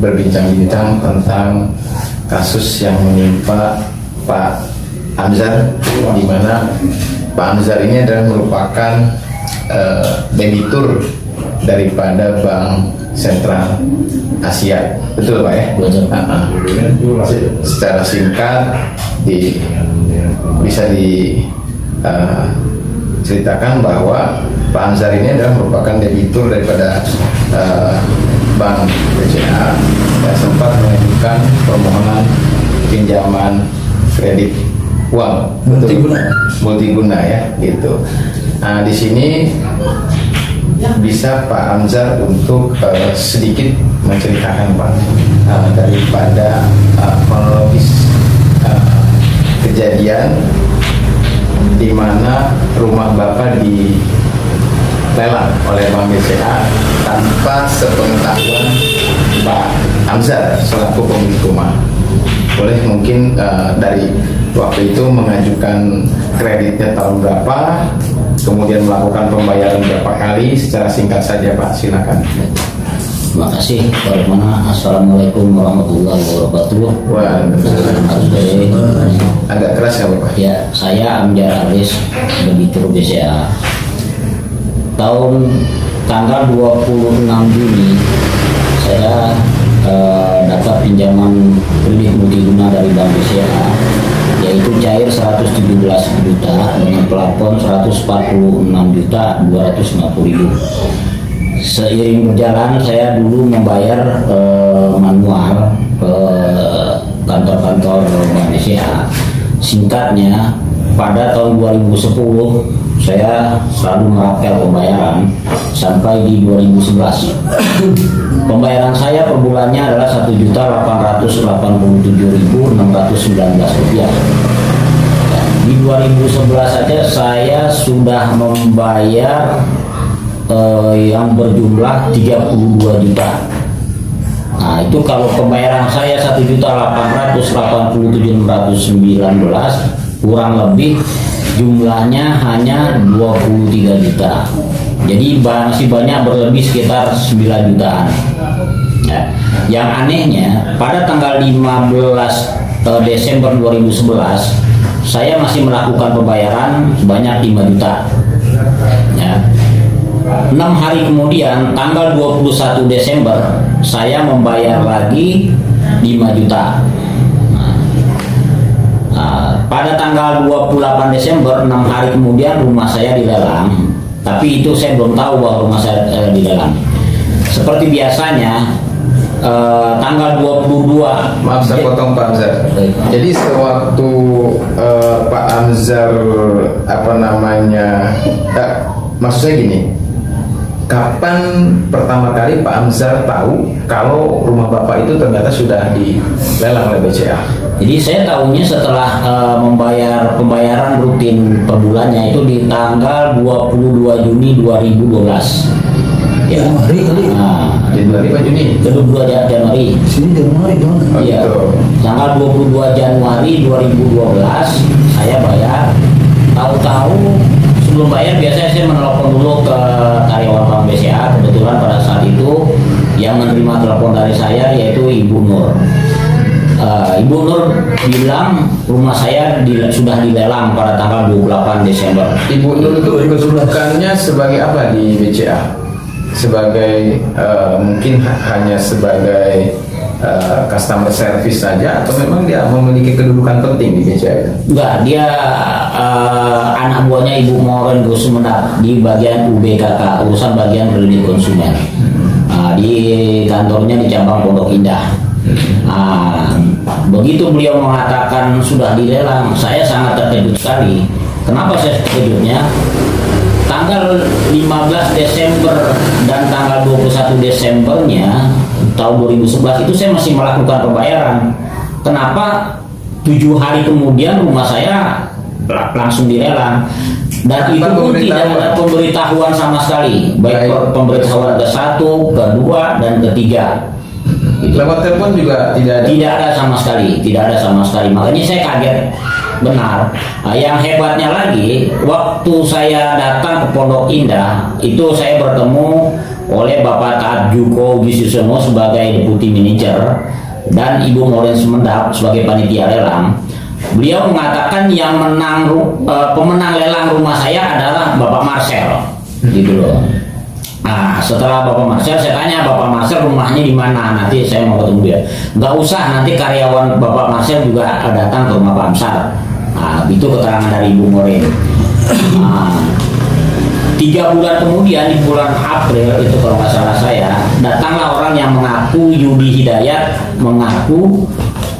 berbincang-bincang tentang kasus yang menimpa Pak Anzar, di mana Pak Anzar ini adalah merupakan debitur daripada Bank Sentral Asia, betul Pak ya? Betul. Secara singkat bisa diceritakan bahwa Pak Anzar ini adalah merupakan debitur daripada Bank BCA yang sempat mengajukan permohonan pinjaman kredit uang multiguna ya gitu. Nah di sini bisa Pak Anzar untuk sedikit menceritakan Pak daripada kronologis kejadian di mana rumah Bapak dilelang oleh Bank BCA tanpa sepengetahuan Pak Anzar selaku pemilik rumah. Boleh mungkin dari waktu itu mengajukan kreditnya tahun berapa, kemudian melakukan pembayaran berapa kali, secara singkat saja Pak, silakan. Terima kasih. Assalamualaikum warahmatullahi wabarakatuh. Agak keras ya Bapak? Ya, saya Amjar Aris, debitur BCA. Tanggal 26 Juni saya dapat pinjaman kredit multiguna dari Bank BCA, yaitu cair 117 juta dengan plafon 146.250.000. Seiring berjalan saya dulu membayar manual ke kantor-kantor Bank BCA. Singkatnya, pada tahun 2010 saya selalu merapel pembayaran sampai di 2011. Pembayaran saya per bulannya adalah Rp1.887.619. Di 2011 saja saya sudah membayar yang berjumlah 32 juta. Nah itu kalau pembayaran saya 1.887.619, kurang lebih jumlahnya hanya 23 juta. Jadi masih banyak, berlebih sekitar 9 jutaan. Ya. Yang anehnya, pada tanggal 15 Desember 2011 saya masih melakukan pembayaran sebanyak 5 juta. Ya. 6 hari kemudian, tanggal 21 Desember saya membayar lagi 5 juta. Pada tanggal 28 Desember, 6 hari kemudian rumah saya dilelang. Tapi itu saya belum tahu bahwa rumah saya dilelang. Seperti biasanya, tanggal 22. Maaf saya potong Pak Anzar. Jadi sewaktu Pak Anzar maksud saya gini, kapan pertama kali Pak Anzar tahu kalau rumah Bapak itu ternyata sudah dilelang oleh BCA? Jadi saya tahunya setelah membayar pembayaran rutin per bulannya itu di tanggal 22 Juni 2012. Ya. Januari kali. Januari Pak Juni. 22 Januari. Sini Januari dong. Iya. Tanggal 22 Januari 2012 saya bayar. Tahu-tahu sebelum bayar biasanya saya menelpon dulu ke karyawan Bank BCA. Kebetulan pada saat itu yang menerima telepon dari saya yaitu Ibu Nur. Ibu Nur bilang rumah saya sudah dilelang pada tanggal 28 Desember. Ibu Nur itu kedudukannya sebagai apa di BCA? Sebagai mungkin hanya sebagai customer service saja, atau memang dia memiliki kedudukan penting di BCA itu? Enggak, dia anak buahnya Ibu Moren Gusmendak di bagian UBKK, urusan bagian kredit konsumen. Di kantornya di cabang Pondok Indah. Begitu beliau mengatakan sudah dilelang, saya sangat terkejut sekali. Kenapa saya terkejutnya? Tanggal 15 Desember dan tanggal 21 Desembernya tahun 2011 itu saya masih melakukan pembayaran. Kenapa 7 hari kemudian rumah saya langsung dilelang? Dan itu pun tidak ada pemberitahuan sama sekali, baik pemberitahuan ke-1, ke-2, dan ke-3. Gitu. Lewat telepon juga tidak ada? Tidak ada sama sekali, tidak ada sama sekali. Makanya saya kaget benar. Yang hebatnya lagi, waktu saya datang ke Pondok Indah, itu saya bertemu oleh Bapak Taat Juko Wisusono sebagai deputi manajer dan Ibu Maureen Sumendap sebagai panitia lelang. Beliau mengatakan yang pemenang lelang rumah saya adalah Bapak Marcel, gitu loh. Nah, setelah Bapak Marcel, saya tanya Bapak Marcel rumahnya di mana, nanti saya mau ketemu dia. Nggak usah, nanti karyawan Bapak Marcel juga datang ke rumah Pak Amsar. Nah, itu keterangan dari Ibu Maureen. Nah, 3 bulan kemudian di bulan April itu kalau nggak salah saya, datanglah orang yang mengaku Yudi Hidayat, mengaku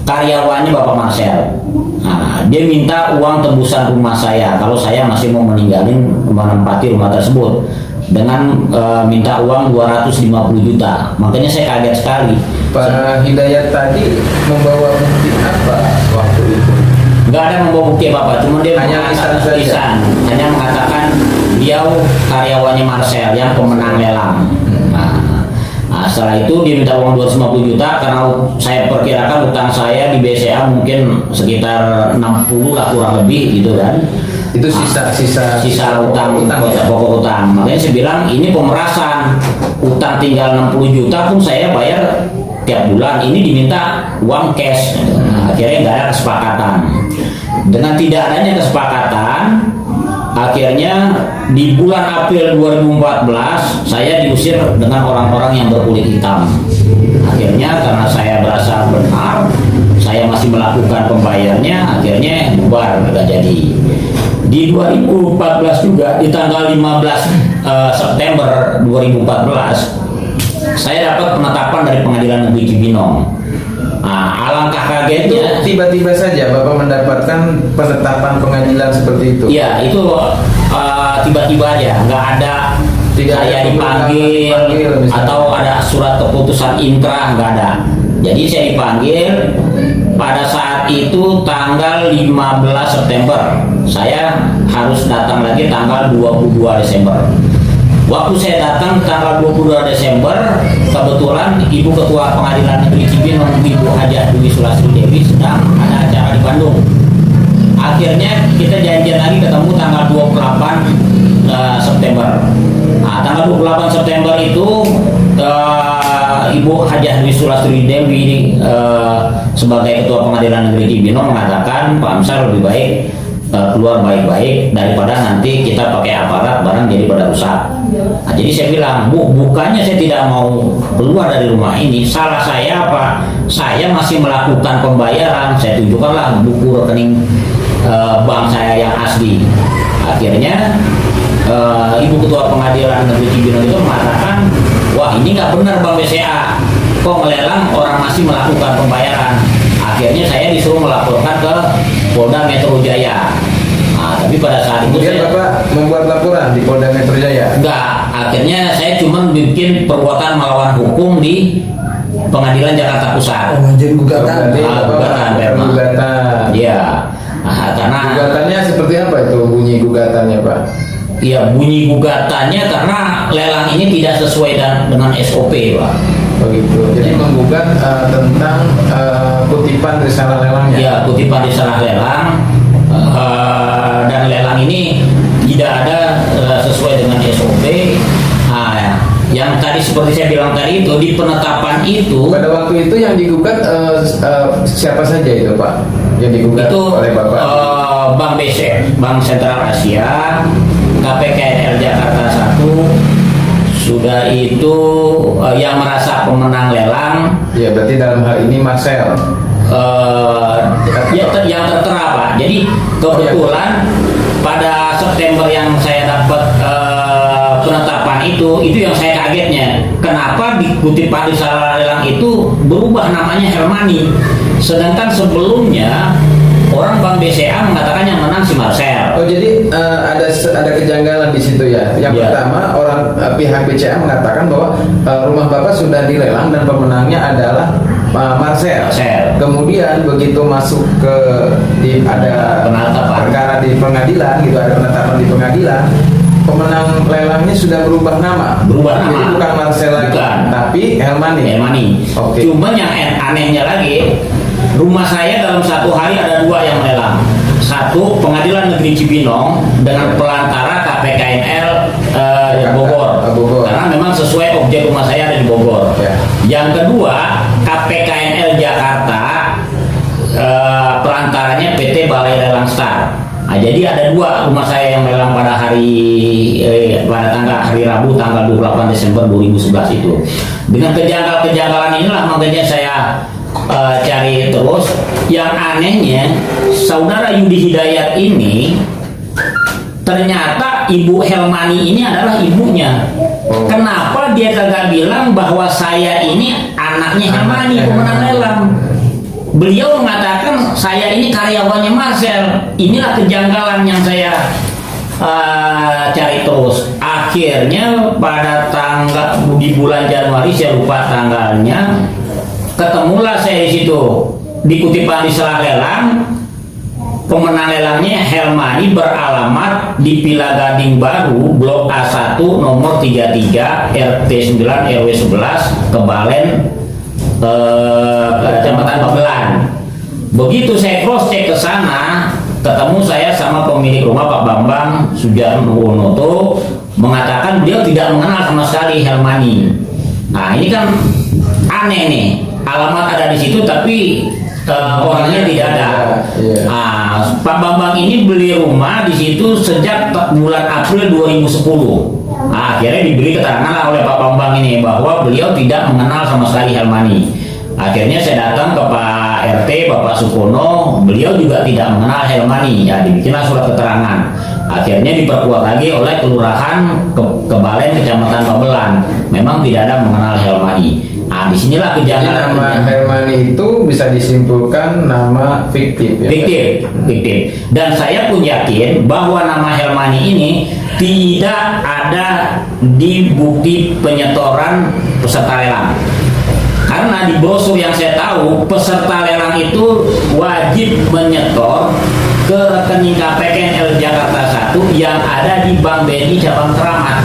karyawannya Bapak Marcel. Nah, dia minta uang tebusan rumah saya kalau saya masih mau menempati rumah tersebut dengan minta uang 250 juta. Makanya saya kaget sekali. Pak Hidayat tadi membawa bukti apa waktu itu? Nggak ada membawa bukti apa-apa, cuma dia hanya lisan, hanya mengatakan beliau karyawannya Marcel yang pemenang lelang. Nah, setelah itu dia minta uang 250 juta karena saya perkirakan utang saya di BCA mungkin sekitar 60 lah kurang lebih gitu kan. Itu sisa utang ya? pokok utang. Makanya saya bilang ini pemerasan, utang tinggal 60 juta pun saya bayar tiap bulan, ini diminta uang cash. Nah, akhirnya nggak ada kesepakatan. Dengan tidak adanya kesepakatan, akhirnya di bulan April 2014 saya diusir dengan orang-orang yang berkulit hitam. Akhirnya karena saya berasa benar, saya masih melakukan pembayarnya, akhirnya bubar, nggak jadi. Di 2014 juga, di tanggal 15 September 2014, saya dapat penetapan dari Pengadilan Negeri Cibinong. Nah, alangkah kagetnya. Tiba-tiba saja Bapak mendapatkan penetapan pengadilan seperti itu? Iya, itu tiba-tiba aja, nggak ada saya dipanggil atau ada surat keputusan inkrah, nggak ada. Jadi saya dipanggil pada saat itu tanggal 15 September. Saya harus datang lagi tanggal 22 Desember. Waktu saya datang tanggal 22 Desember, kebetulan Ibu Ketua Pengadilan Negeri Cibinong, Ibu Hajah Dwi Sulastri Dewi sedang ada acara di Bandung. Akhirnya kita janjian lagi ketemu tanggal 28 September. Nah, tanggal 28 September itu Ibu Hajah Dwi Sulastri Dewi sebagai Ketua Pengadilan Negeri Cibinong mengatakan Pak Amsar lebih baik keluar baik-baik daripada nanti kita pakai aparat barang jadi pada rusak. Nah, jadi saya bilang, bukannya saya tidak mau keluar dari rumah ini, salah saya apa? Saya masih melakukan pembayaran, saya tunjukkanlah buku rekening bank saya yang asli. Akhirnya Ibu Ketua Pengadilan Negeri Cibinong itu mengatakan, wah ini nggak benar Bang BCA, kok melelang orang masih melakukan pembayaran. Akhirnya saya disuruh melaporkan ke Polda Metro Jaya. Nah, tapi pada saat itu kemudian Bapak membuat laporan di Polda Metro Jaya? Enggak, akhirnya saya cuma bikin perbuatan melawan hukum di Pengadilan Jakarta Pusat. Mengajukan gugatan. Gugatan. Iya. Nah, karena gugatannya seperti apa itu bunyi gugatannya, Pak? Iya, bunyi gugatannya karena lelang ini tidak sesuai dengan SOP, Pak. Begitu. Jadi menggugat tentang kutipan risalah lelangnya. Ya, kutipan risalah lelang dan lelang ini tidak ada sesuai dengan SOP. Nah, yang tadi seperti saya bilang tadi itu di penetapan itu. Pada waktu itu yang digugat siapa saja itu, Pak? Yang digugat Itu oleh Bapak? Bank BC, Bank Sentral Asia, KPKNL Jakarta 1. Sudah itu yang merasa pemenang lelang. Ya, berarti dalam hal ini Marcel. Yang tertera, Pak. Jadi kebetulan pada September yang saya dapat penetapan itu yang saya kagetnya. Kenapa di kutipan risalah lelang itu berubah namanya Helmani, sedangkan sebelumnya orang Bank BCA mengatakan yang menang si Marcel. Oh, jadi ada kejanggalan di situ ya. Yang pertama, pihak BCA mengatakan bahwa rumah Bapak sudah dilelang dan pemenangnya adalah Marcel. Kemudian begitu masuk ke ada perkara di pengadilan gitu, ada penetapan di pengadilan, pemenang lelangnya sudah berubah nama. Jadi bukan Marcel lagi, tapi Helmani. Okay. Cuman yang anehnya lagi, rumah saya dalam satu hari ada 2 yang lelang. satu Pengadilan Negeri Cibinong dengan pelantara KPKNL Bogor. Bogor. Karena memang sesuai objek rumah saya ada di Bogor. Ya. Yang kedua KPKNL Jakarta, pelantaranya PT Balai Lelang Star. Nah, jadi ada dua rumah saya yang lelang pada hari Rabu tanggal 28 Desember 2011 itu. Dengan kejanggalan inilah makanya saya cari terus. Yang anehnya saudara Yudi Hidayat ini ternyata Ibu Helmani ini adalah ibunya. Kenapa dia kagak bilang bahwa saya ini anaknya Helmani pemenang lelang? Beliau mengatakan saya ini karyawannya Marcel. Inilah kejanggalan yang saya cari terus. Akhirnya pada di bulan Januari, saya lupa tanggalnya, ketemulah saya di situ. Dikutipan di selah lelang, pemenang lelangnya Helmani beralamat di Villa Gading Baru, Blok A1, nomor 33, RT 9, RW 11, Kebalen, Kecamatan Babelan. Begitu saya cross check ke sana, ketemu saya sama pemilik rumah Pak Bambang Sujarwonoto, mengatakan beliau tidak mengenal sama sekali Helmani. Nah ini kan aneh nih, alamat ada di situ tapi orangnya tidak ada. Nah, Pak Bambang ini beli rumah di situ sejak bulan April 2010. Nah, akhirnya diberi keterangan oleh Pak Bambang ini bahwa beliau tidak mengenal sama sekali Helmani. Akhirnya saya datang ke Pak RT, Bapak Sukono, beliau juga tidak mengenal Helmani. Ya, dibikinlah surat keterangan. Akhirnya diperkuat lagi oleh Kelurahan Kebalen, Kecamatan Babelan. Memang tidak ada mengenal Helmani. Nah, disinilah kejanggalan. Nama Helmani itu bisa disimpulkan nama fiktif. Ya? Fiktif. Dan saya pun yakin bahwa nama Helmani ini tidak ada di bukti penyetoran peserta lelang. Karena di brosur yang saya tahu, peserta lelang itu wajib menyetor ke rekening KPKNL Jakarta 1 yang ada di Bank BNI cabang Keramat.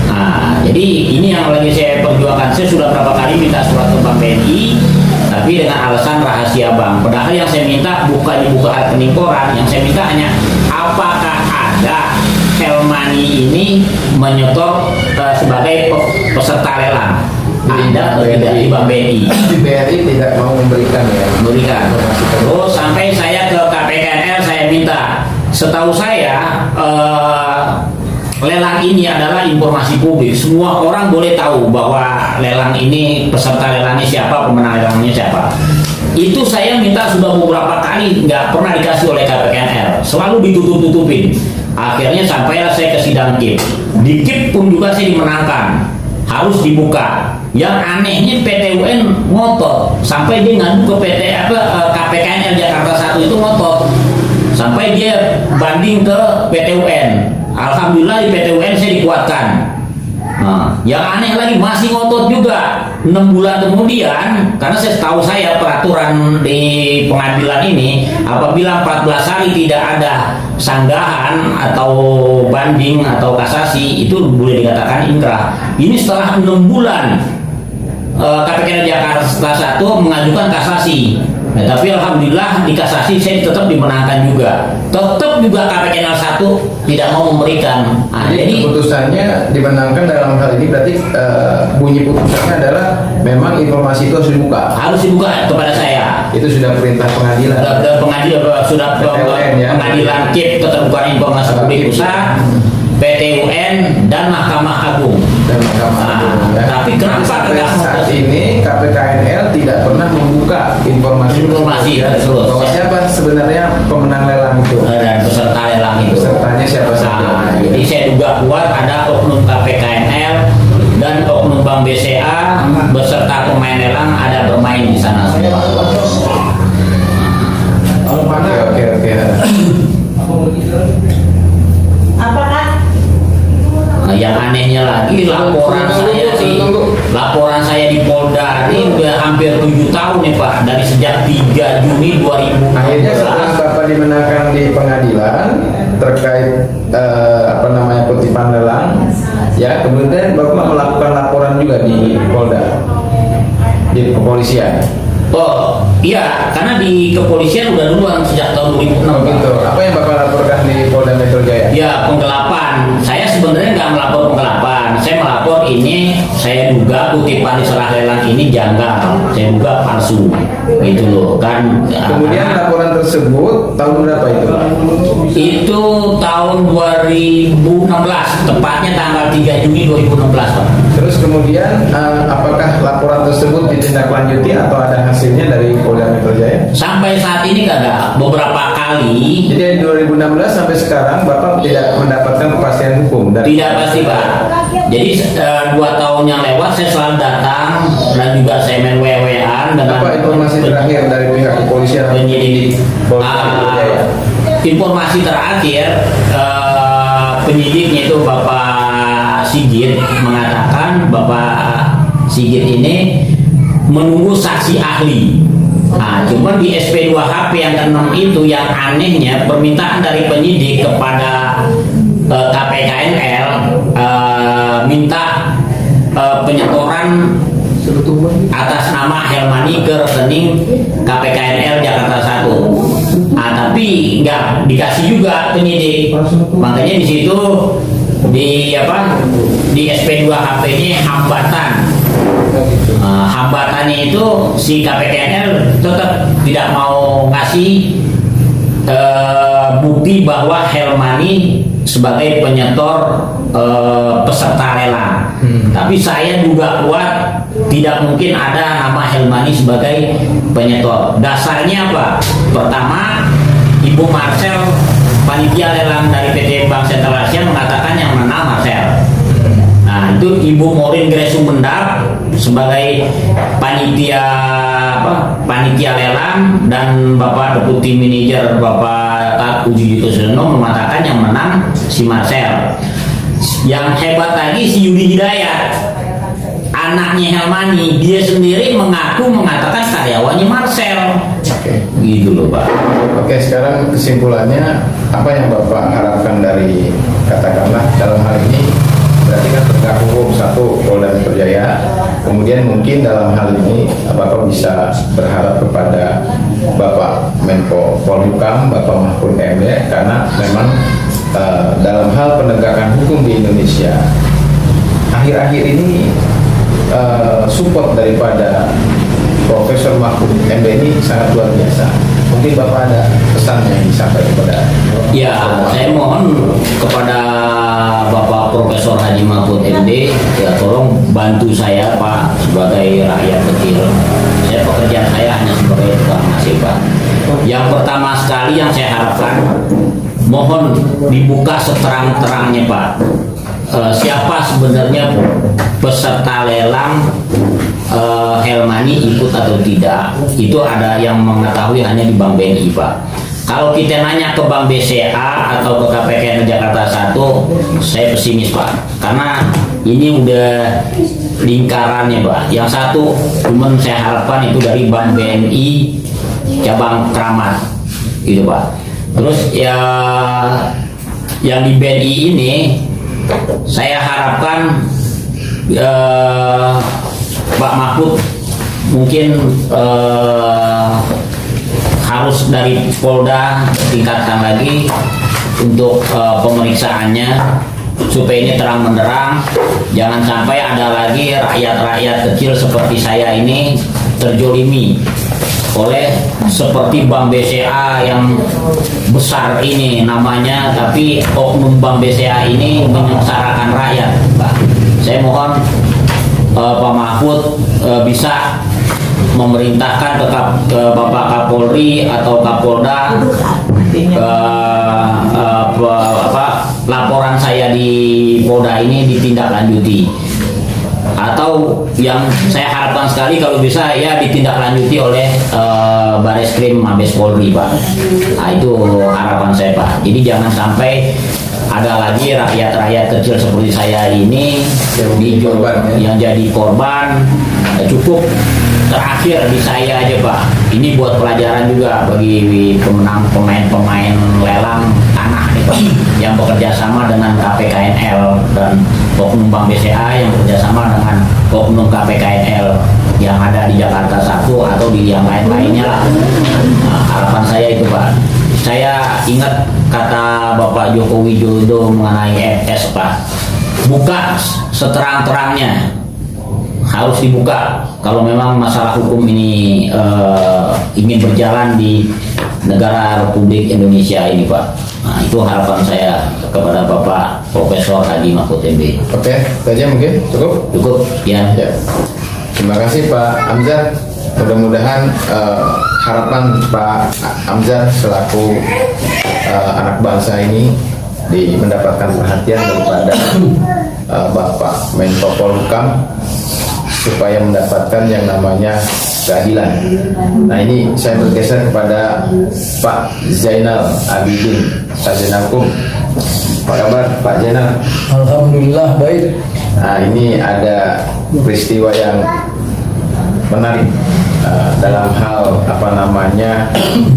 Nah, jadi ini yang lagi saya perjuangkan. Saya sudah berapa kali minta surat ke Bank BNI, tapi dengan alasan rahasia bank. Padahal yang saya minta bukan dibuka rekening koran, yang saya minta hanya apakah ada Helmani ini menyetor sebagai peserta lelang. Ada atau tidak di Bank BNI? Di BRI tidak mau memberikan ya. Terus sampai saya ke KPKNL, saya minta. Setahu saya lelang ini adalah informasi publik. Semua orang boleh tahu bahwa lelang ini peserta lelangnya siapa, pemenang lelangnya siapa. Itu saya minta sudah beberapa kali, nggak pernah dikasih oleh KPKNL. Selalu ditutup-tutupin. Akhirnya sampailah saya ke sidang KIP. Di KIP pun juga saya dimenangkan. Harus dibuka. Yang anehnya PT UN ngotot sampai dia ngadu ke KPKNL Jakarta 1 itu ngotot sampai dia banding ke PT UN. Alhamdulillah di PT UN saya dikuatkan. Nah, yang aneh lagi masih ngotot juga 6 bulan kemudian, karena saya tahu saya peraturan di pengadilan ini apabila 14 hari tidak ada sanggahan atau banding atau kasasi itu boleh dikatakan inkrah. Ini setelah 6 bulan KPKNL Jakarta 1 mengajukan kasasi. Nah, tapi alhamdulillah di kasasi saya tetap dimenangkan juga. Tetap juga KPKNL 1 tidak mau memberikan. Nah, jadi keputusannya dimenangkan dalam hal ini berarti bunyi putusannya adalah memang informasi itu harus dibuka. Harus dibuka kepada saya. Itu sudah perintah pengadilan. Sudah pengadilan KIP keterbukaan informasi publik pusat, PT UN dan Mahkamah Agung. Ya. Tapi kenapa saat ini KPKNL tidak pernah membuka informasi tersebut? Bahwa siapa sebenarnya pemenang lelang itu dan peserta lelang itu? Pesertanya siapa saja? Jadi saya duga kuat ada oknum KPKNL dan oknum Bank BCA beserta pemain lelang ada bermain di sana semua. Oke. Apakah? Nah, yang anehnya lagi laporan saya di Polda ini udah hampir 7 tahun nih Pak, dari sejak 3 Juni 2016. Akhirnya setelah Bapak dimenangkan di pengadilan terkait kutipan lelang, ya kemudian Bapak melakukan laporan juga di Polda, di kepolisian. Oh iya, karena di kepolisian udah duluan sejak tahun 2006. Gitu. Apa yang Bapak laporkan di Polda Metro Jaya? Ya, penggelapan. Saya sebenarnya nggak melapor penggelapan. Saya melapor ini, saya duga kutipan di serah lelang ini janggal. Saya duga palsu. Gitu loh kan. Kemudian laporan tersebut tahun berapa itu, Pak? Itu tahun 2016, tepatnya tanggal 3 Juni 2016, Pak. Terus kemudian apakah laporan tersebut ditindaklanjuti atau ada hasilnya dari Polda Metro Jaya? Sampai saat ini nggak ada. Beberapa kali Jadi dari 2016 sampai sekarang Bapak tidak mendapatkan kepastian hukum dari tidak pasti, Pak. Jadi 2 tahun yang lewat saya selalu datang dan juga saya main wewean dengan apa informasi terakhir dari pihak kepolisian penyidik. Polda Metro Jaya? Informasi terakhir penyidiknya itu Bapak Sigit mengatakan Bapak Sigit ini menunggu saksi ahli. Nah, cuma di SP2HP yang ke-6 itu yang anehnya permintaan dari penyidik kepada KPKNL minta penyetoran atas nama Helmani ke rekening KPKNL Jakarta 1. Nah, tapi nggak dikasih juga penyidik. Makanya di situ di SP2HP ini hambatan. Hambatannya itu si KPKNL tetap tidak mau ngasih bukti bahwa Helmani sebagai penyetor peserta lelang. Tapi saya juga kuat tidak mungkin ada nama Helmani sebagai penyetor. Dasarnya apa? Pertama, Ibu Marcel, panitia lelang dari PT Bank Sentral Asia mengatakan yang menang Marcel. Nah, itu Ibu Morin Gresumendap sebagai panitia lelang dan Bapak Deputi Manajer Bapak Uji Yutosono mengatakan yang menang si Marcel. Yang hebat lagi si Yudi Hidayat, anaknya Helmani, dia sendiri mengatakan karyawannya Marcel. Oke. Gitu loh, Pak. Oke, sekarang kesimpulannya apa yang Bapak harapkan dari katakanlah dalam hal ini berarti kan penegak hukum satu Polda Metro Jaya, kemudian mungkin dalam hal ini Bapak bisa berharap kepada Bapak Menko Polhukam, Bapak Mahfud MD, karena memang dalam hal penegakan hukum di Indonesia akhir-akhir ini support daripada Profesor Mahfud MD ini sangat luar biasa. Mungkin Bapak ada pesan yang disampaikan kepada Ya, saya mohon kepada Bapak Profesor Haji Mahfud MD, ya tolong bantu saya Pak sebagai rakyat kecil. Pekerjaan saya hanya sebagai tukang nasi, Pak. Yang pertama sekali yang saya harapkan, mohon dibuka seterang-terangnya, Pak. Siapa sebenarnya peserta lelang Helmani ikut atau tidak, itu ada yang mengetahui hanya di Bank BNI, Pak. Kalau kita nanya ke Bank BCA atau ke KPKN Jakarta 1, saya pesimis, Pak, karena ini udah lingkarannya, Pak. Yang satu cuman saya harapkan itu dari Bank BNI cabang Kramat, gitu, Pak. Terus ya yang di BNI ini saya harapkan Pak Mahfud mungkin harus dari Polda tingkatkan lagi untuk pemeriksaannya supaya ini terang benderang, jangan sampai ada lagi rakyat-rakyat kecil seperti saya ini terjolimi oleh seperti Bank BCA yang besar ini namanya, tapi oknum Bank BCA ini menyengsarakan rakyat, Pak. Saya mohon Pak Mahfud bisa memerintahkan ke Bapak Kapolri atau Kapolda laporan saya di Polda ini ditindaklanjuti, atau yang saya harapkan sekali kalau bisa ya ditindaklanjuti oleh Bareskrim Mabes Polri, Pak. Nah, itu harapan saya, Pak. Jadi jangan sampai ada lagi rakyat-rakyat kecil seperti saya ini yang jadi korban. Cukup terakhir di saya aja, Pak. Ini buat pelajaran juga bagi pemain-pemain lelang tanah nih, Pak, yang bekerja sama dengan KPKNL dan oknum Bank BCA yang bekerja sama dengan oknum KPKNL yang ada di Jakarta 1 atau di yang lain-lainnya lah. Nah, harapan saya itu Pak. Saya ingat kata Bapak Joko Widodo mengenai FS Pak, buka seterang-terangnya, harus dibuka kalau memang masalah hukum ini ingin berjalan di negara Republik Indonesia ini Pak. Nah, itu harapan saya kepada Bapak Profesor Hadi Mahfud MD. Oke, itu aja mungkin cukup. Cukup ya. Ya. Terima kasih Pak Amzar. Mudah-mudahan harapan Pak Amzar selaku anak bangsa ini mendapatkan perhatian daripada Bapak Menko Polhukam supaya mendapatkan yang namanya keadilan. Nah ini saya bergeser kepada Pak Zainal Abidin Sarjanahukum. Apa kabar Pak Zainal? Alhamdulillah baik. Nah ini ada peristiwa yang menarik dalam hal apa namanya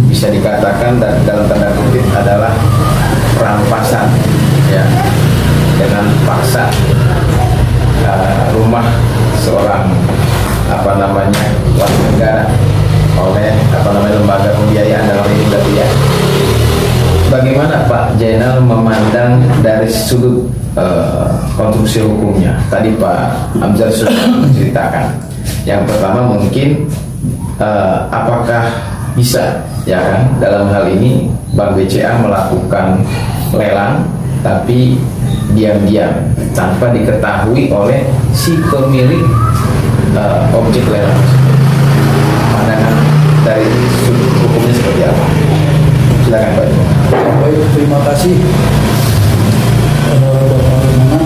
bisa dikatakan dan dalam tanda kutip adalah perampasan ya dengan paksa rumah seorang apa namanya warga negara oleh apa namanya lembaga pembiayaan dalam ini berarti ya. Bagaimana Pak Zainal memandang dari sudut konstruksi hukumnya? Tadi Pak Amzar sudah menceritakan. Yang pertama mungkin apakah bisa ya kan dalam hal ini Bank BCA melakukan lelang tapi diam-diam tanpa diketahui oleh si pemilik objek lelang. Pandangan dari sudut hukumnya seperti apa? Silakan Pak. Baik, terima kasih Bapak Rumana.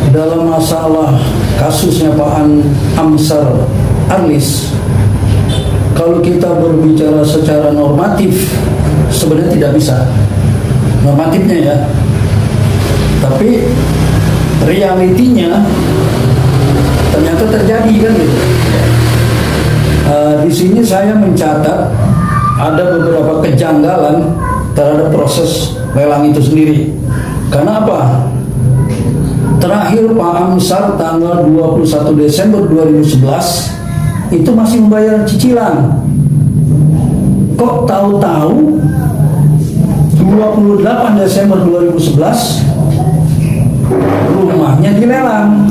Dalam masalah kasusnya Pak Amsar Arlis, kalau kita berbicara secara normatif sebenarnya tidak bisa normatifnya ya, tapi realitinya ternyata terjadi kan gitu. Di sini saya mencatat ada beberapa kejanggalan terhadap proses lelang itu sendiri. Karena apa? Terakhir Pak Amsar tanggal 21 Desember 2011 itu masih membayar cicilan. Kok tahu-tahu 28 Desember 2011 rumahnya dilelang.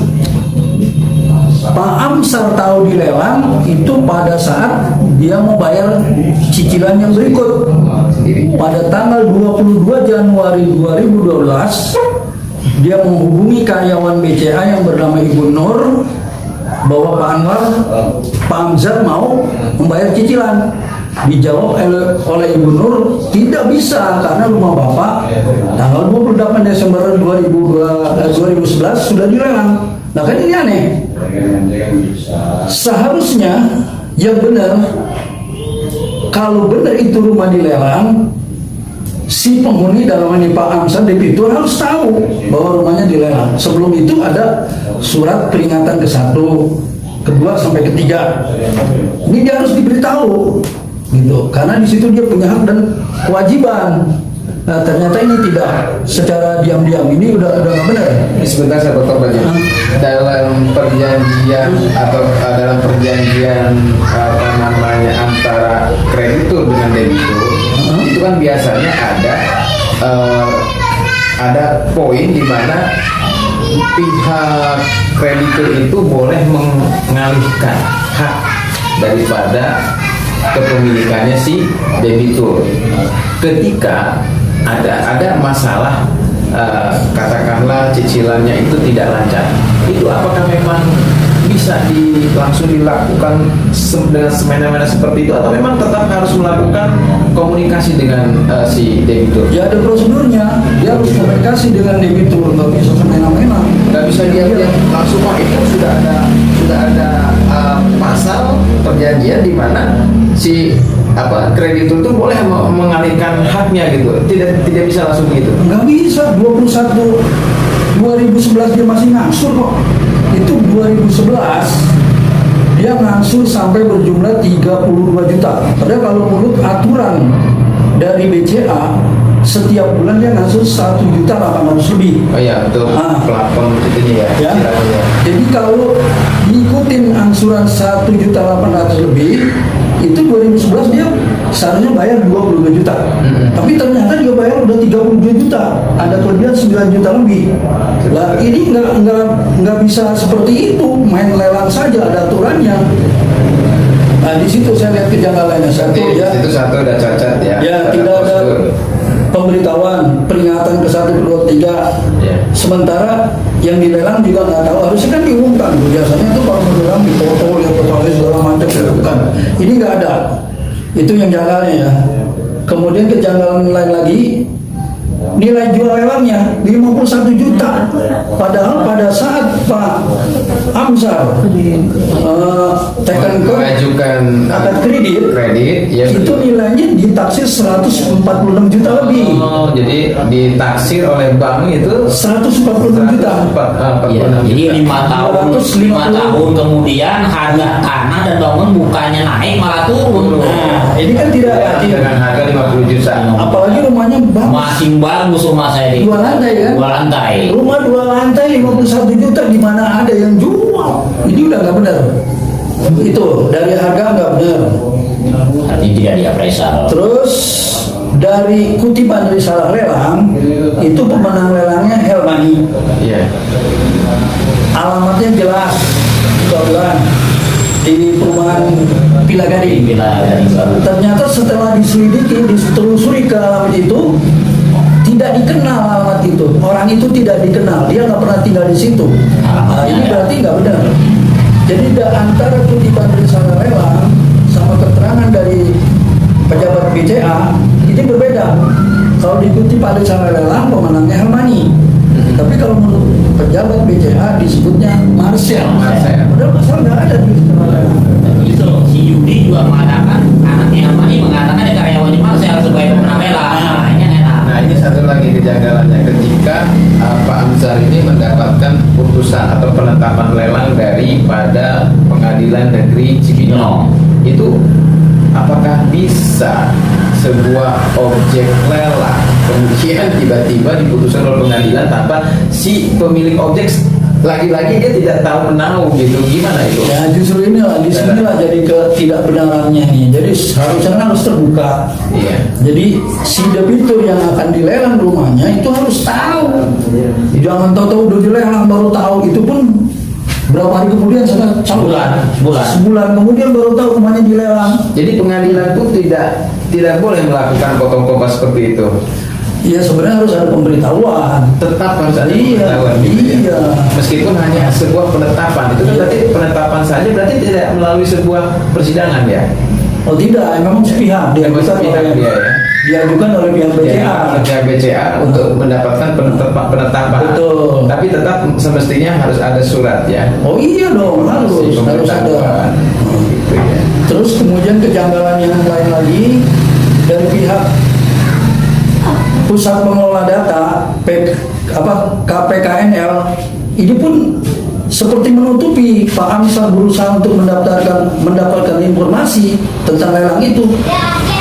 Pak Amsar tahu dilelang itu pada saat dia mau bayar cicilan yang berikut. Pada tanggal 22 Januari 2012 dia menghubungi karyawan BCA yang bernama Ibu Nur bahwa Pak Amzar mau membayar cicilan. Dijawab oleh Ibu Nur tidak bisa karena rumah Bapak tanggal 28 Desember 2011 sudah dilelang. Nah kan ini aneh. Seharusnya yang benar, kalau benar itu rumah dilelang, si penghuni dalam ini Pak Amsar debitur harus tahu bahwa rumahnya dilelang. Sebelum itu ada surat peringatan ke-1, ke-2 sampai ke-3. Ini dia harus diberitahu, gitu. Karena di situ dia punya hak dan kewajiban. Nah, ternyata ini tidak secara diam-diam, ini udah nggak benar. Sebentar saya potong aja. Dalam perjanjian atau dalam perjanjian apa namanya antara kreditur dengan debitur itu kan biasanya ada poin di mana pihak kreditur itu boleh mengalihkan hak daripada kepemilikannya si debitur ketika ada masalah katakanlah cicilannya itu tidak lancar. Itu apakah memang bisa langsung dilakukan dengan semena-mena seperti itu atau memang tetap harus melakukan komunikasi dengan si debitur? Ya ada prosedurnya, dia harus komunikasi dengan debitur, nggak bisa semena-mena. Nggak bisa diam-diam langsung. Itu sudah ada pasal perjanjian di mana si kreditur itu boleh mengalihkan haknya gitu, tidak bisa langsung gitu. Nggak bisa. 2011 dia masih ngangsur kok. Itu 2011 dia ngangsur sampai berjumlah 32 juta. Padahal kalau menurut aturan dari BCA setiap bulan dia ngangsur 1.800.000 lebih. Oh iya betul. Plafon itunya ya. Jadi kalau diikut dapetin angsuran 1.800.000 lebih, itu 2011 dia seharusnya bayar 22 juta. Tapi ternyata dia bayar udah 32 juta, ada kelebihan 9 juta lebih. Lah ini nggak bisa seperti itu, main lelang saja, ada aturannya. Nah di situ saya lihat kejanggalannya satu Berarti ya. itu satu ada cacat ya. Ya tidak ada pemberitahuan, peringatan ke 1, 2, 3. Ya. Sementara yang dilelang juga nggak tahu, harusnya kan diumumkan. Biasanya itu kalau dilelang dipoto, lihat fotonya segala macam, diumumkan. Ini nggak ada. Itu yang janggalnya ya. Kemudian kejanggalan lain lagi, nilai jual lelangnya 51 juta. Padahal pada saat Pak Amsar tekan ke mengajukan akad kredit ya itu nilainya ditaksir 146 juta lebih. Oh, jadi ditaksir oleh bank itu 146 juta. Ya, jadi 5 tahun 250. tahun kemudian harga tanah dan bangunan bukannya naik malah turun. Nah, ini kan tidak adil. dengan harga 50 juta. Apalagi rumahnya bagus. Masih bagus rumah saya di 2 lantai kan? 2 lantai. Rumah 2 lantai 51 juta, di mana ada yang jual? Ini udah nggak benar. Itu dari harga nggak benar. Artinya tidak diappraisal. Terus dari kutipan dari salah lelang itu pemenang lelangnya Helmani. Iya. Alamatnya jelas, kebetulan di perumahan Villa Gading. Bila dari baru. Ternyata setelah diselidiki, ditelusuri ke alamat itu, tidak dikenal alamat itu. Orang itu tidak dikenal, dia nggak pernah tinggal di situ. Nah, ini berarti nggak benar. Jadi antara kutipan dari salah lelang sama keterangan dari pejabat BCA ini berbeda. Kalau dikutip pada salah lelang pemenangnya Helmani, tapi kalau menurut pejabat BCA disebutnya Marcel. Padahal Marcel nggak ada di salah lelang. Itu si Yudi juga mengatakan anaknya Amani mengatakan ada karyawannya Marcel sebagai pemenang lelang. Nah, ini enak. Nah ini satu lagi kejanggalannya ketika Pak Amsar ini mendapatkan putusan atau penetapan lelang daripada Pengadilan Negeri Cibinong. Itu apakah bisa sebuah objek lelang kemudian tiba-tiba diputuskan oleh pengadilan tanpa si pemilik objek lagi-lagi dia tidak tahu menahu gitu, gimana itu? Ya justru inilah disinilah jadi ketidakbenarannya nih. Jadi harusnya harus terbuka. Iya. Jadi si debitur yang akan dilelang rumahnya itu harus tahu. Jangan tahu-tahu udah dilelang baru tahu, itu pun berapa hari kemudian sudah sebulan kemudian baru tahu rumahnya dilelang. Jadi pengadilan pun tidak boleh melakukan potong kompas seperti itu. Iya sebenarnya harus ada pemberitahuan. Tetap harus ada Iya, pengetahuan gitu ya. iya. Meskipun hanya sebuah penetapan, itu kan berarti penetapan saja berarti tidak melalui sebuah persidangan ya. Oh tidak, memang sepihak Memang diajukan sepihak oleh dia ya. diajukan oleh pihak BCA. Pihak BCA untuk mendapatkan penetapan. Betul. Tapi tetap semestinya harus ada surat ya. Oh iya dong, harus ada. Pemberitahuan. Gitu ya. Terus kemudian kejanggalan yang lain lagi dari pihak Pusat Pengelola Data KPKNL ini pun seperti menutupi. Pak Amsar berusaha untuk mendapatkan informasi tentang lelang itu.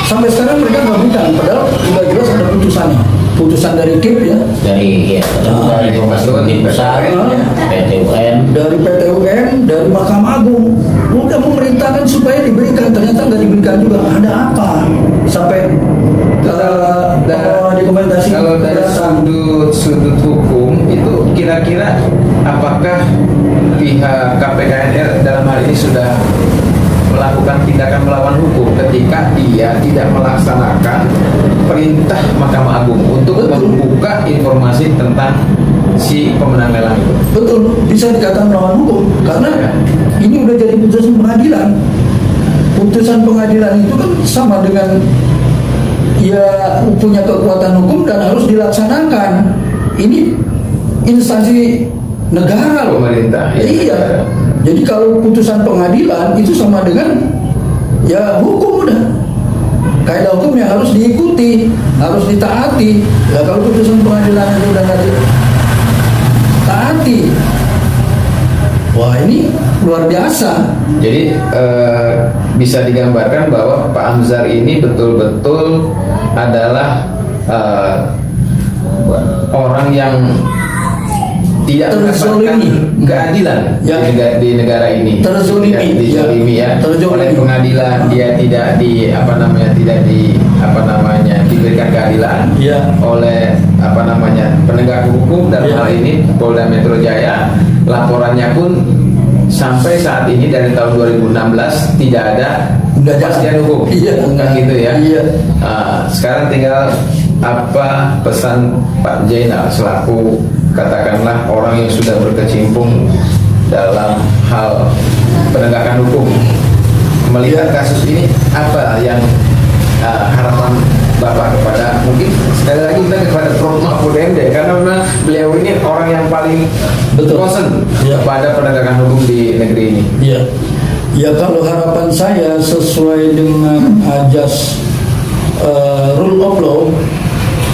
Sampai sekarang mereka nggak bukan, padahal sudah jelas ada putusan dari KIP ya, Dari informasi tim besar, PT UN. dari PT UN, dari Mahkamah Agung, udah memerintahkan supaya diberikan, ternyata nggak diberikan juga. Ada apa? Sampai dokumentasi Kalau dari sudut hukum itu kira-kira apakah pihak KPKNR dalam hal ini sudah melakukan tindakan melawan hukum ketika dia tidak melaksanakan perintah Mahkamah Agung untuk membuka informasi tentang si pemenang lelang itu? Betul, bisa dikatakan melawan hukum karena ini udah jadi putusan pengadilan. Putusan pengadilan itu kan sama dengan ya punya kekuatan hukum dan harus dilaksanakan. Ini instansi negara loh. Pemerintah. Iya. Jadi kalau putusan pengadilan itu sama dengan ya hukum udah. Kaidah hukum yang harus diikuti, harus ditaati. Ya kalau putusan pengadilan itu udah nggak ditaati, wah ini luar biasa. Jadi bisa digambarkan bahwa Pak Amsar ini betul-betul adalah orang yang tidak mendapatkan terzolimi. keadilan Ya. di negara ini. Terzolimi. Tidak dizolimi ya. Terzolimi. Oleh pengadilan dia tidak diberikan keadilan. Ya. Oleh penegak hukum dalam Ya. hal ini Polda Metro Jaya, laporannya pun sampai saat ini dari tahun 2016 tidak ada Nggak kepastian jalan. hukum. Iya. Kan gitu ya. Iya. Sekarang tinggal apa pesan Pak Zainal selaku katakanlah orang yang sudah berkecimpung dalam hal penegakan hukum, melihat kasus ini, apa yang harapan Bapak kepada, mungkin sekali lagi kita kepada Prof. Mahfud MD, karena memang beliau ini orang yang paling Betul. concern Ya. kepada penegakan hukum di negeri ini. Iya. Ya kalau harapan saya sesuai dengan ajas rule of law,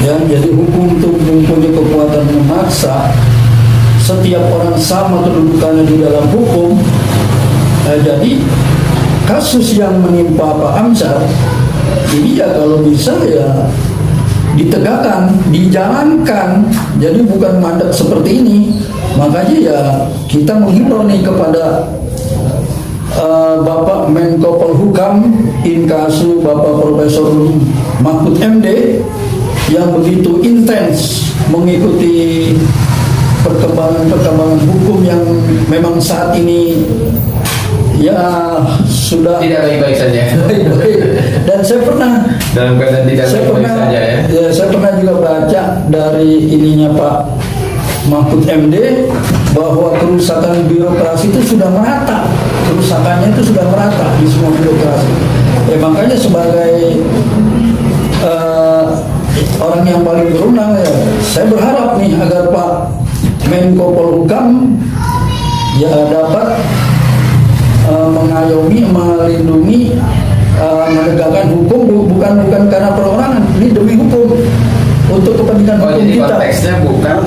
ya, jadi hukum itu mempunyai kekuatan memaksa. Setiap orang sama kedudukannya di dalam hukum. Jadi kasus yang menimpa Pak Amsar ini ya kalau bisa ya ditegakkan, dijalankan. Jadi bukan mandat seperti ini. Makanya ya kita menghimbau nih kepada Bapak Menko Polhukam inkasu Bapak Profesor Mahfud MD yang begitu intens mengikuti perkembangan hukum yang memang saat ini ya sudah Tidak baik-baik saja. baik-baik. Dan saya pernah Dalam keadaan tidak saya baik-baik pernah saja ya. saya pernah juga baca dari ininya Pak Mahfud MD bahwa kerusakan birokrasi itu sudah merata, kerusakannya itu sudah merata di semua birokrasi. Makanya sebagai orang yang paling berwenang ya, saya berharap nih agar Pak Menko Polhukam ya dapat mengayomi, melindungi, menegakkan hukum bukan karena perorangan, ini demi hukum, untuk kepentingan hukum Jadi kita. konteksnya bukan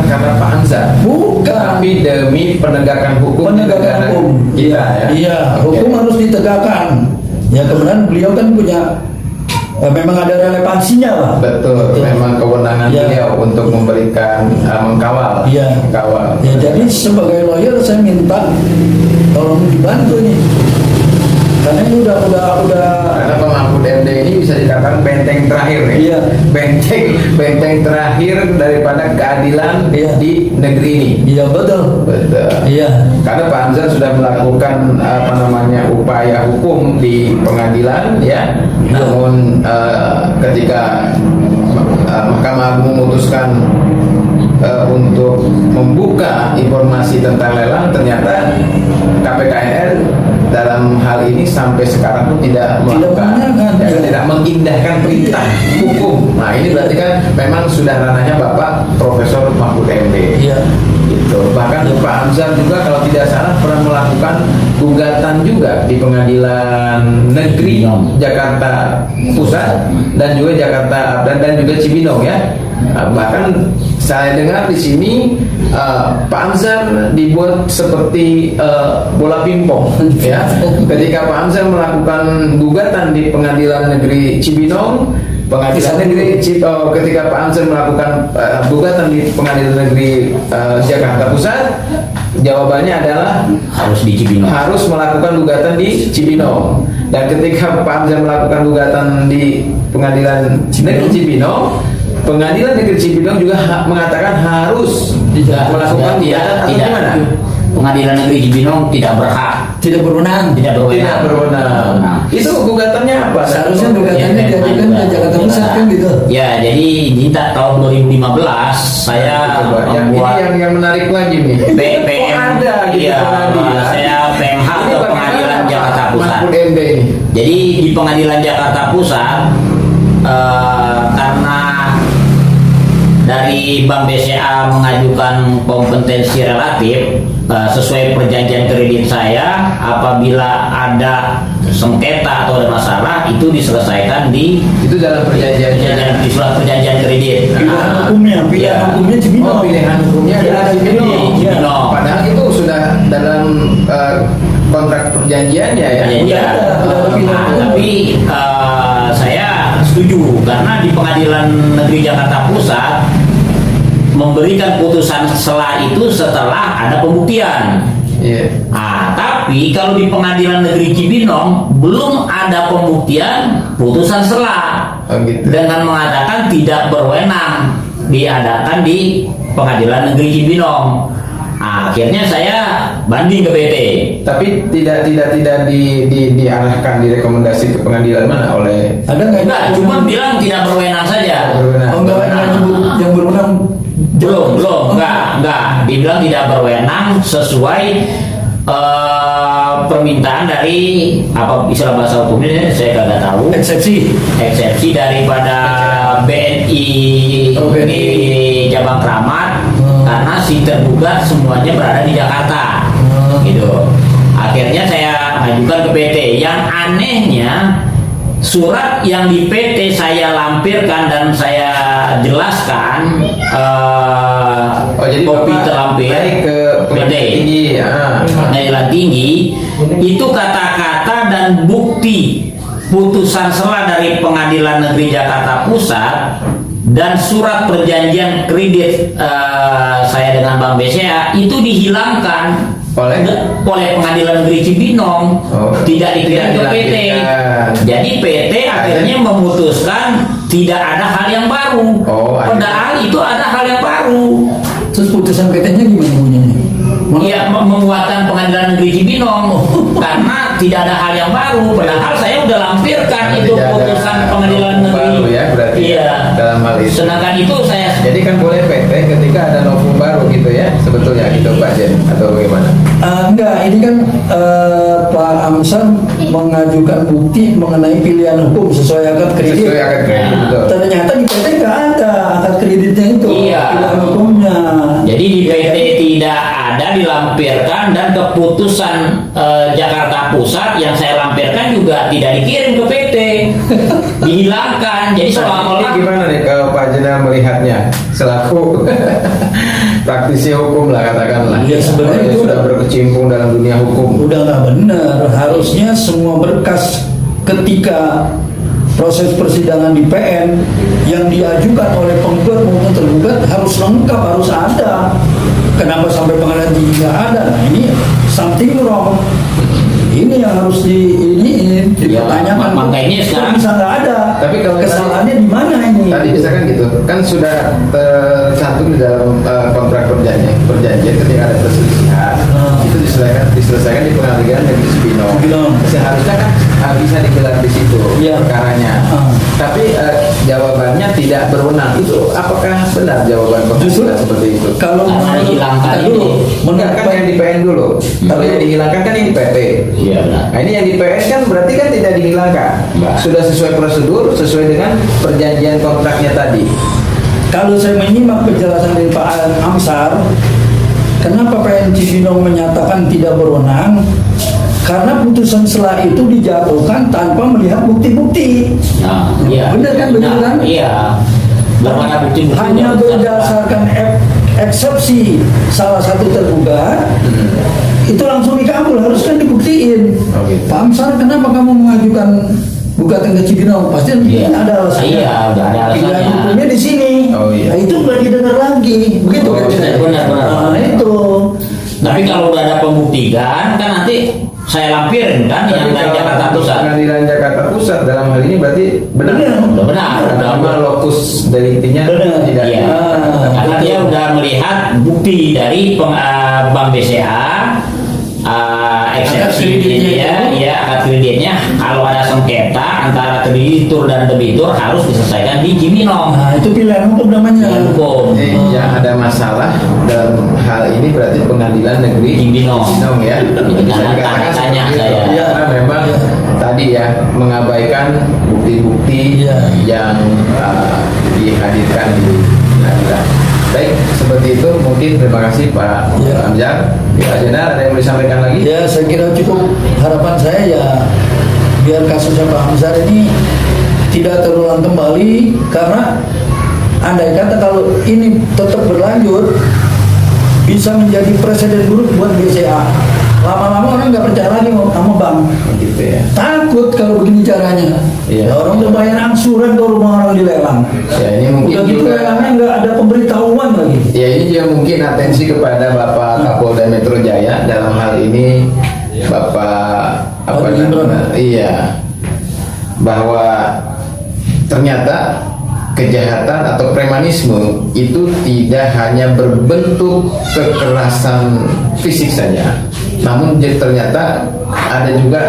karena Pak Hamzah, Bukan. tapi demi penegakan hukum di Penegakan negara hukum. kita ya. Iya, Oke. hukum harus ditegakkan. Ya kemudian beliau kan punya memang ada relevansinya lah. Betul, memang kewenangan Ya. beliau untuk memberikan mengkawal. Iya. Mengkawal. Ya jadi sebagai lawyer saya minta tolong dibantu nih. Karena ini udah Karena Pak Mahfud MD ini bisa dikatakan benteng terakhir nih. Iya. Benteng terakhir daripada keadilan Iya. di negeri ini. iya betul. Betul. Iya. Karena Pak Hamzah sudah melakukan upaya hukum di pengadilan ya. Namun ketika Mahkamah Agung memutuskan untuk membuka informasi tentang lelang, ternyata KPKNR dalam hal ini sampai sekarang pun tidak menanyakan, ya. tidak mengindahkan perintah hukum. Nah ini berarti kan memang sudah ranahnya Bapak Profesor Mahfud MD. Iya. Gitu. Bahkan Pak Hamzah juga kalau tidak salah pernah melakukan gugatan juga di Pengadilan Negeri Jakarta Pusat dan juga Jakarta dan juga Cibinong ya. Bahkan saya dengar di sini Pak Hamzah dibuat seperti bola pingpong ya. Ketika Pak Hamzah melakukan gugatan di Pengadilan Negeri Cibinong, ketika Pak Hamzah melakukan gugatan di Pengadilan Negeri Jakarta Pusat, jawabannya adalah Harus di Cibinong. harus melakukan gugatan di Cibinong. Dan ketika Pak Hamzah melakukan gugatan di Pengadilan Negeri Cibinong, Pengadilan Negeri Cibinong juga mengatakan harus melakukan gugatan atau gimana? Pengadilan Negeri Cibinong tidak berhak, Tidak berwenang. tidak berwenang. Tidak berwenang. Itu gugatannya apa? Seharusnya gugatannya Ya, diajukan ke Jakarta Pusat kan gitu. Ya, jadi di tahun 2015 saya Coba, yang ini membuat yang menarik lagi nih. PM. Oh, ada gitu Iya, pengadilan. saya PMH Ini ke bagaimana, Pengadilan Pak Jakarta Pusat. Mahfud MD ini. Jadi di Pengadilan Jakarta Pusat karena dari Bank BCA mengajukan kompetensi relatif sesuai perjanjian kredit saya, apabila ada sengketa atau ada masalah itu diselesaikan di Itu dalam perjanjiannya. di surat perjanjian kredit. Pilihan hukumnya, pilihan Iya. hukumnya Cibinong. Oh, pilihan hukumnya adalah Cibinong. Cibinong. Padahal itu sudah dalam kontrak perjanjiannya ya. Ya, tapi saya setuju karena di Pengadilan Negeri Jakarta Pusat memberikan putusan sela itu setelah ada pembuktian. Iya. Nah, tapi kalau di Pengadilan Negeri Cibinong belum ada pembuktian putusan sela Oh, gitu. dengan mengatakan tidak berwenang diadakan di Pengadilan Negeri Cibinong. Nah, akhirnya saya banding ke PT. Tapi tidak diarahkan, direkomendasi ke pengadilan mana oleh Ada nggak? Enggak, cuma bilang tidak berwenang saja. berwenang? Oh, enggak yang nyebut yang berwenang. Belum, enggak. Dibilang tidak berwenang sesuai permintaan dari apa istilah bahasa hukumnya saya nggak tahu. Eksepsi daripada BNI Oh, BNI. di Cabang Kramat karena si tergugat semuanya berada di Jakarta. Gitu. Akhirnya saya mengajukan ke PT. Yang anehnya surat yang di PT saya lampirkan dan saya jelaskan jadi kopi Bapak terlampir naik ke pengadilan tinggi. pengadilan tinggi itu kata-kata dan bukti putusan sela dari Pengadilan Negeri Jakarta Pusat dan surat perjanjian kredit saya dengan Bank BCA itu dihilangkan Oleh Pengadilan Negeri Cibinong. Oh, Tidak dikirim ke tidak PT. dilampirkan. Jadi PT akhirnya memutuskan tidak ada hal yang baru. Oh, Padahal itu ada hal yang baru. Terus putusan PT-nya gimana bunyinya? Iya, menguatkan Pengadilan Negeri Cibinong karena tidak ada hal yang baru. Padahal saya udah lampirkan Karena itu tidak ada putusan Pengadilan novum Negeri. baru ya, berarti Iya. dalam hal itu. Sedangkan itu saya Jadi kan boleh PT ketika ada novum baru gitu ya, sebetulnya gitu Pak Jen, atau bagaimana? Enggak, ini kan Pak Amsar mengajukan bukti mengenai pilihan hukum sesuai akad kredit. Sesuai akad kredit, betul. Ternyata di PT nggak ada akad kreditnya itu, Iya. pilihan hukumnya. Jadi di PT tidak ada dilampirkan dan keputusan Jakarta Pusat yang saya lampirkan juga tidak dikirim ke PT, dihilangkan. Jadi Nah, ini seolah-olah gimana nih kalau Pak Jenderal melihatnya selaku praktisi hukum lah katakanlah. Ya, sebenarnya Orang yang itu sudah berkecimpung dalam dunia hukum. Udah nggak benar. Harusnya semua berkas ketika proses persidangan di PN yang diajukan oleh penggugat maupun tergugat harus lengkap, harus ada. Kenapa sampai pengadilan tinggi nggak ada? Nah, ini something wrong. Ini yang harus dipertanyakan. makanya Kok sekarang- bisa nggak ada. Tapi kalau kesalahannya di mana ini? Tadi misalkan gitu, kan sudah tercantum di dalam kontrak perjanjian ketika ada perselisihan, itu diselesaikan di Pengadilan Negeri Cibinong. Cibinong. Seharusnya kan bisa digelar di situ Iya. perkaranya. Tapi jawabannya tidak berwenang. Itu apakah benar jawaban Justru pengadilan seperti itu? Kalau Karena menurut dihilangkan Ntar dulu, ini. Enggak kan yang di PN dulu. Kalau yang dihilangkan kan yang di PT. Iya, benar. Nah ini yang di PN kan berarti kan tidak dihilangkan. Enggak. Sudah sesuai prosedur, sesuai dengan perjanjian kontraknya tadi. Kalau saya menyimak penjelasan dari Pak Amsar, kenapa PN Cibinong menyatakan tidak berwenang? Karena putusan sela itu dijatuhkan tanpa melihat bukti-bukti. Nah, iya. Benar kan, benar kan? Iya. Belum ada bukti-bukti. Hanya berdasarkan eksepsi salah satu tergugat, itu langsung dikabul, harus kan dibuktiin. Oh, gitu. Pak Amsar, kenapa kamu mengajukan gugatan ke Cibinong? Pasti Iya. ada alasannya. Iya, udah ada alasannya. Pilihan hukumnya di sini. Oh, iya. Nah, itu nggak didengar lagi, begitu Oh, kan? benar. Nah, itu. Tapi kalau udah ada pembuktian kan nanti saya lampirin kan yang dari Jakarta Pusat. Pengadilan Jakarta Pusat dalam hal ini berarti benar. Benar. Udah benar. Nama lokus deliktinya Benar. tidak. Iya. Karena dia udah melihat bukti dari Bank BCA, eksepsi Akad kreditnya dia, itu. ya akad kreditnya. Kalau ada sengketa antara kreditur dan debitur harus diselesaikan di Cibinong. Nah, itu pilihan hukum namanya. Pilihan hukum. Yang ada masalah dalam hal ini berarti Pengadilan Negeri Cibinong. ya. Bisa Karena dikatakan tanya seperti saya. itu. Iya. Karena memang tadi ya mengabaikan bukti-bukti Iya. yang dihadirkan di pengadilan. Baik, seperti itu mungkin terima kasih Pak Iya. Amjar. Pak Jenderal ada yang mau disampaikan lagi? Ya, saya kira cukup. Harapan saya ya biar kasusnya Pak Amsar ini tidak terulang kembali, karena andai kata kalau ini tetap berlanjut bisa menjadi presiden buruk buat BCA. Lama-lama orang nggak percaya lagi sama bank. Gitu ya. Takut kalau begini caranya. Iya. Orang udah bayar angsuran kalau rumah orang dilelang. Ya ini mungkin Udah gitu juga. lelangnya nggak ada pemberitahuan lagi. Ya ini juga mungkin atensi kepada Bapak Kapolda Metro Jaya dalam hal ini Bapak apa Fadli Imran. namanya? Iya, bahwa ternyata kejahatan atau premanisme itu tidak hanya berbentuk kekerasan fisik saja, namun ternyata ada juga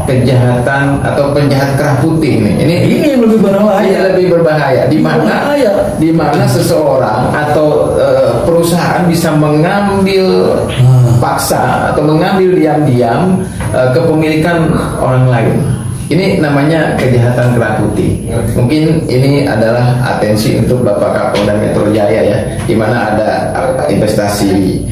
kejahatan atau penjahat kerah putih nih. Ini yang lebih berbahaya. Iya, lebih berbahaya. Berbahaya. Di mana seseorang atau perusahaan bisa mengambil paksa atau mengambil diam-diam kepemilikan orang lain. Ini namanya kejahatan kerah putih. Mungkin ini adalah atensi untuk Bapak Kapolda Metro Jaya ya, di mana ada investasi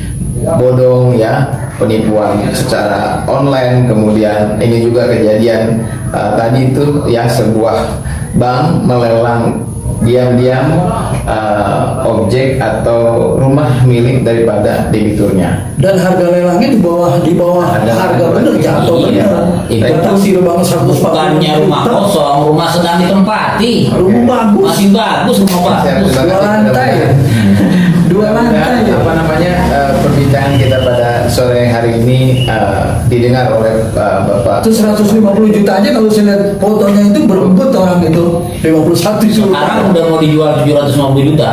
bodong ya, penipuan secara online, kemudian ini juga kejadian tadi itu ya, sebuah bank melelang diam-diam objek atau rumah milik daripada debiturnya. Dan harga lelangnya di bawah harga bener, jatuh Iya. bener. Itu Taksir bang 140 bukannya rumah juta. kosong, rumah sedang ditempati. Rumah bagus. Masih bagus rumah bagus. Dua lantai. Dua lantai. Apa namanya perbincangan kita pada sore hari ini didengar oleh Bapak. Itu 150 juta aja kalau saya lihat fotonya itu berebut orang itu 51 juta. Sekarang udah mau dijual 750 juta.